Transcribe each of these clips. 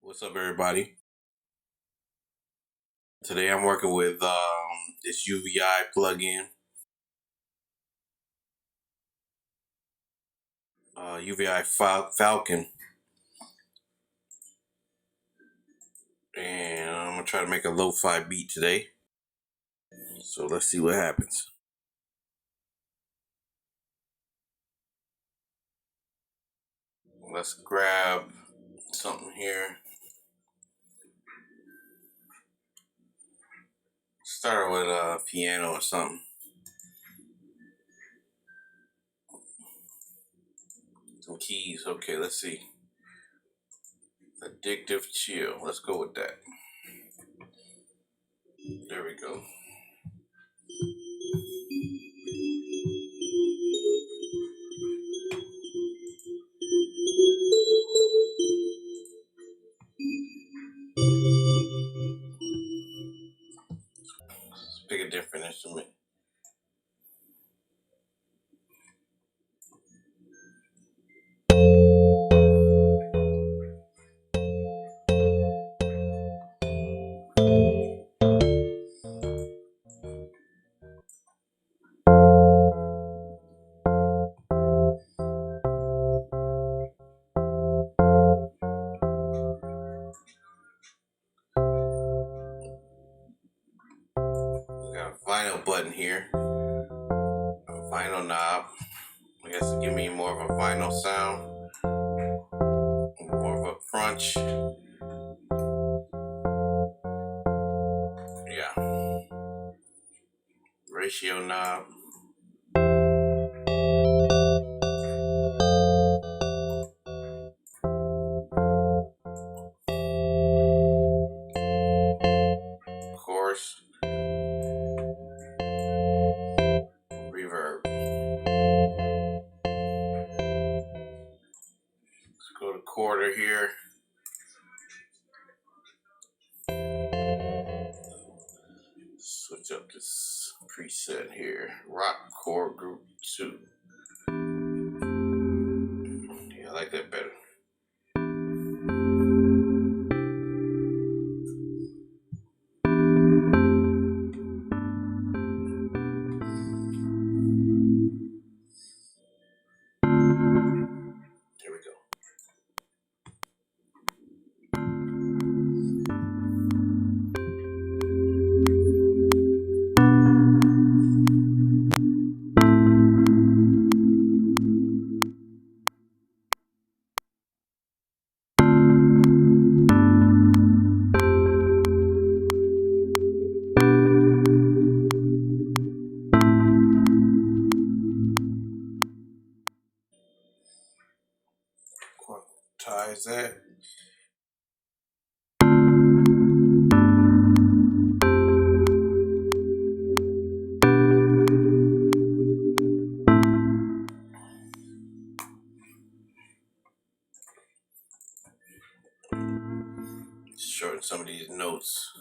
What's up, everybody? Today I'm working with this UVI plugin, UVI Falcon, and I'm gonna try to make a lo-fi beat today. So let's see what happens. Let's grab something here. Start with a piano or something. Some keys. Okay, let's see. Addictive chill. Let's go with that. There we go. Let's pick a different instrument. Got a vinyl button here, a vinyl knob. I guess to give me more of a vinyl sound, more of a crunch. Yeah. Ratio knob. Chorus. Reverb. Let's go to quarter here. Switch up this preset here. Rock chord group 2. Yeah, I like that better. Here we go. Quantize that. Shorten some of these notes.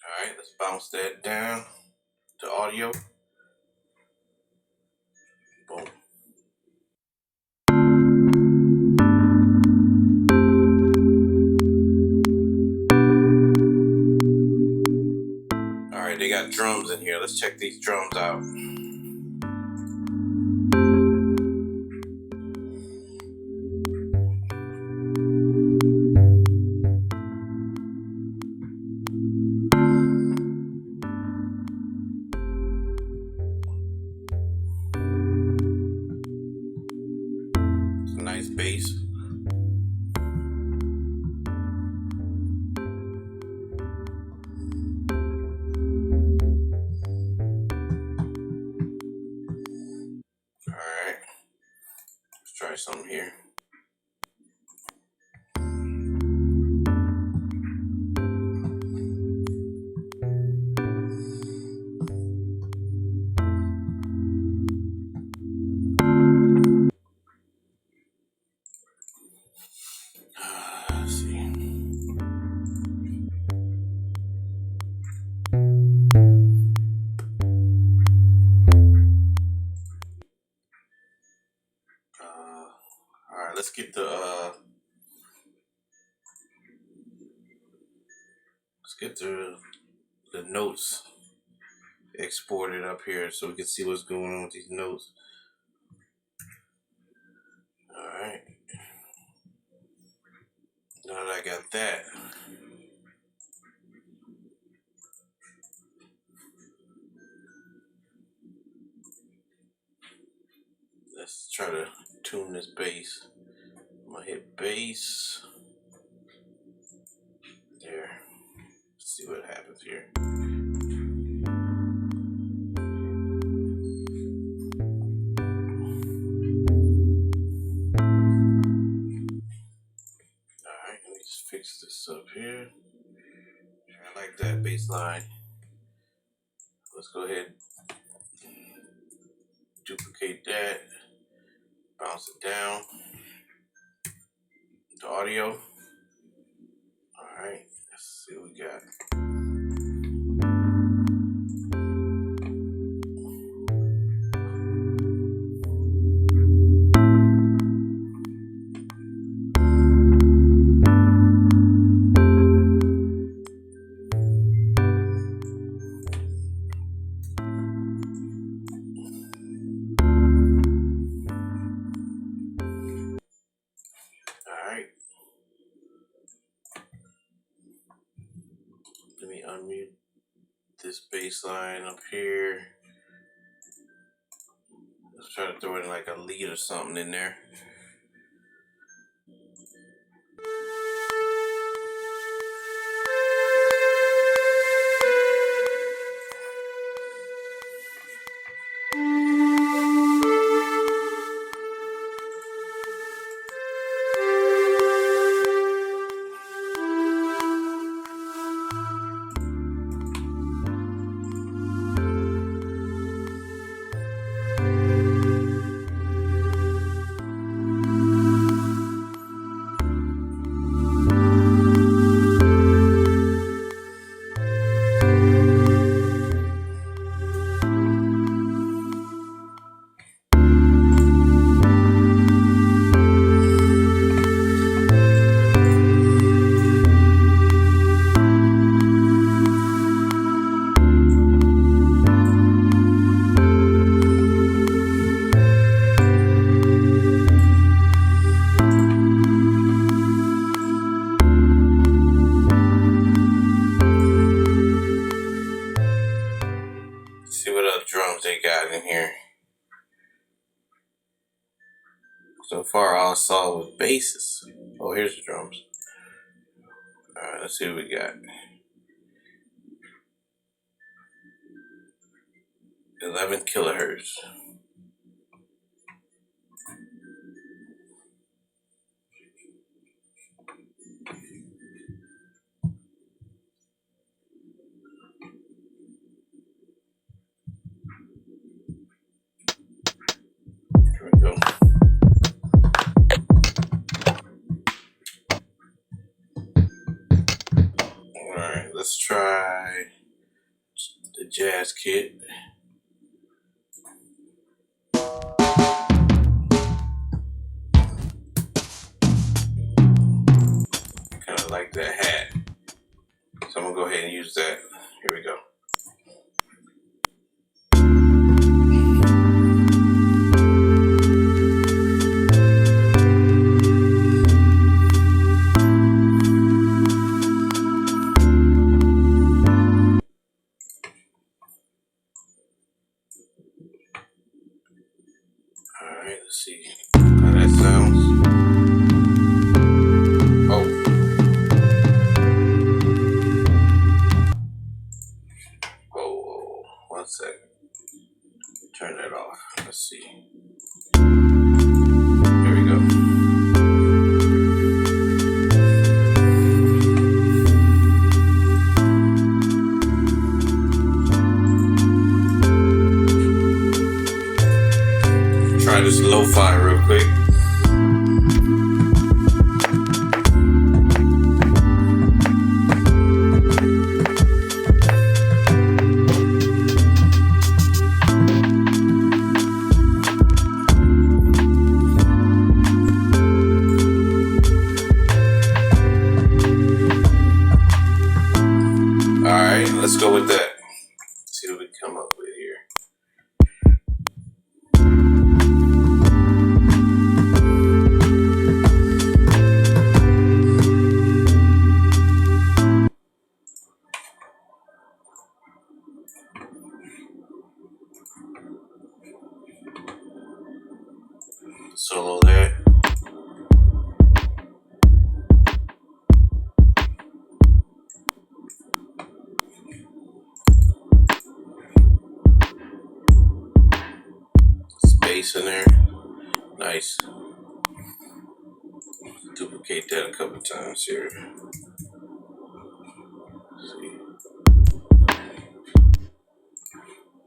Alright, let's bounce that down to audio. Boom. Alright, they got drums in here. Let's check these drums out. something here. Let's see. All right, let's get the notes exported up here so we can see what's going on with these notes. All right. Now that I got that, let's try to tune this bass. I'm gonna hit bass. There. Let's see what happens here. Alright, let me just fix this up here. I like that bass line. Let's go ahead and duplicate that. Bounce it down. The audio. Alright, let's see what we got. Alright. Let me unmute this bass line up here. Let's try to throw in like a lead or something in there. See what other drums they got in here. So far, all I saw was basses. Oh, here's the drums. Alright, let's see what we got. 11 kilohertz. Here we go. Alright, let's try the jazz kit. Kind of like that hat. So I'm going to go ahead and use that. Here we go. Alright, let's see how that sounds. Oh. Whoa, 1 second. Turn that off. Let's see. Here we go. try this LoFi real quick. Alright, let's go with that. See what we come up with here. Solo there. Space in there. Nice. Duplicate that a couple times here. Let's see.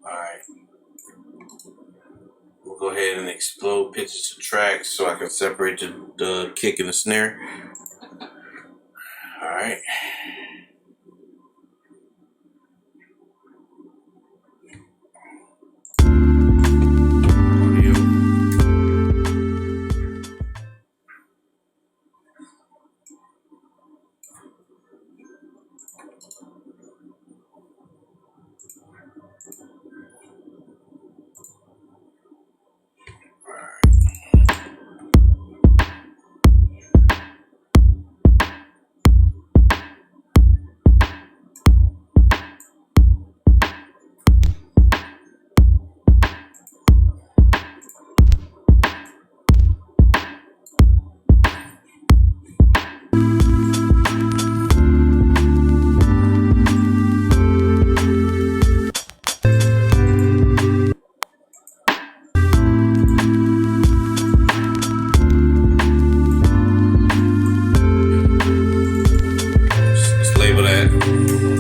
Alright. We'll go ahead and explode pitches to tracks so I can separate the kick and the snare. Alright.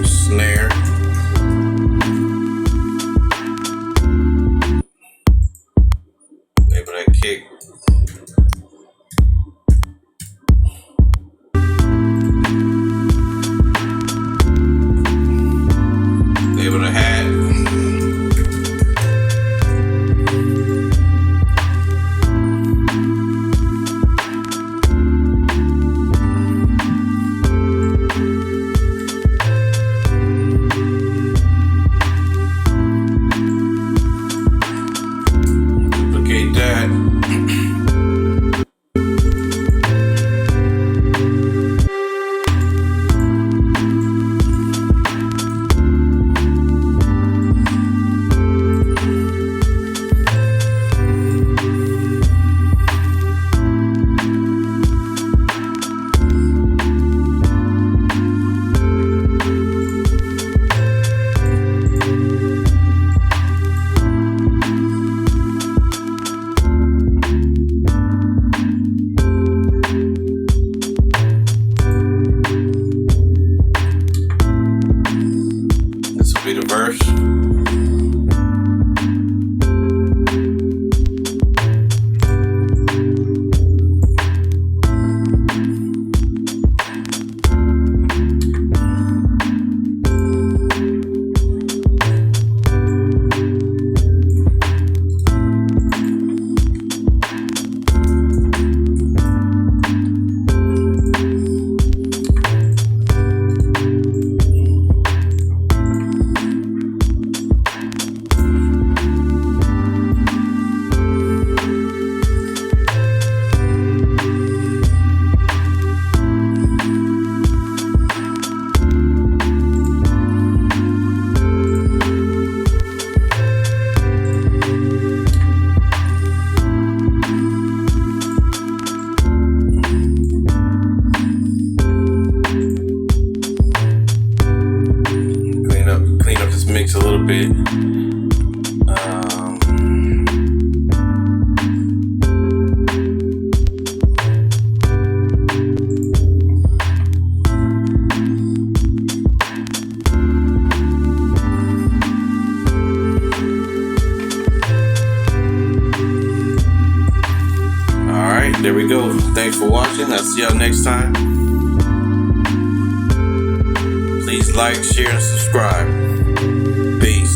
Snare. Label that kick. Label the hat. Be the verse. Mix a little bit. Thanks for watching. I'll see y'all next time. Please like, share, and subscribe. Peace.